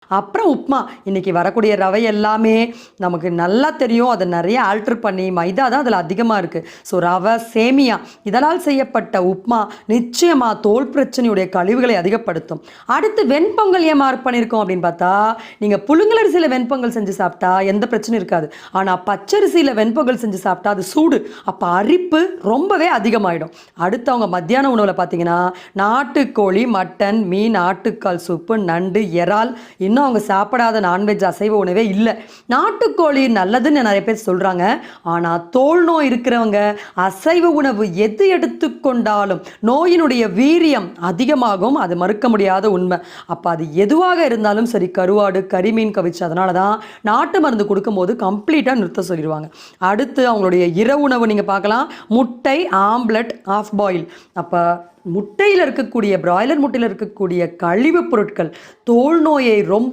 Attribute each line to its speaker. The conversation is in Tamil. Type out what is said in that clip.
Speaker 1: அப்புறம் உப்புமா. இன்றைக்கி வரக்கூடிய ரவை எல்லாமே நமக்கு நல்லா தெரியும். அதை நிறைய ஆல்ட்ரு பண்ணி மைதா தான் அதில் அதிகமாக இருக்குது. ஸோ ரவை, சேமியா இதனால் செய்யப்பட்ட உப்புமா நிச்சயமாக தோல் பிரச்சனையுடைய கழிவுகளை அதிகப்படுத்தும். அடுத்து வெண்பொங்கல் ஏன் மார்க் பண்ணியிருக்கோம் அப்படின்னு பார்த்தா, நீங்கள் புழுங்கலரிசியில் வெண்பொங்கல் செஞ்சு சாப்பிட்டா எந்த பிரச்சனையும் இருக்காது. ஆனால் பச்சரிசியில் வெண்பொங்கல் செஞ்சு சாப்பிட்டா அது சூடு, அப்போ அரிப்பு ரொம்பவே அதிகமாகிடும். அடுத்து அவங்க மத்தியான உணவில் பார்த்தீங்கன்னா நாட்டுக்கோழி, மட்டன், மீன், ஆட்டுக்கால் சூப்பு, நண்டு, இறால், இன்னும் அவங்க சாப்பிடாத நான்வெஜ் அசைவ உணவே இல்லை. நாட்டுக்கோழி நல்லதுன்னு நிறைய பேர் சொல்கிறாங்க. ஆனால் தோல் நோய் இருக்கிறவங்க அசைவ உணவு எது எடுத்துக்கொண்டாலும் நோயினுடைய வீரியம் அதிகமாகும். அது மறுக்க முடியாத உண்மை. அப்போ அது எதுவாக இருந்தாலும் சரி, கருவாடு, கறிமீன் கவிச்சு, அதனால தான் நாட்டு மருந்து கொடுக்கும்போது கம்ப்ளீட்டாக நிறுத்த சொல்லிடுவாங்க. அடுத்து அவங்களுடைய இரவு உணவு நீங்கள் பார்க்கலாம். முட்டை, ஆம்லெட், ஆஃப் பாயில். அப்போ முட்டையில் இருக்கக்கூடிய பிராய்லர் முட்டையில் இருக்கக்கூடிய கழிவுப் பொருட்கள் தோல் நோயை ரொம்ப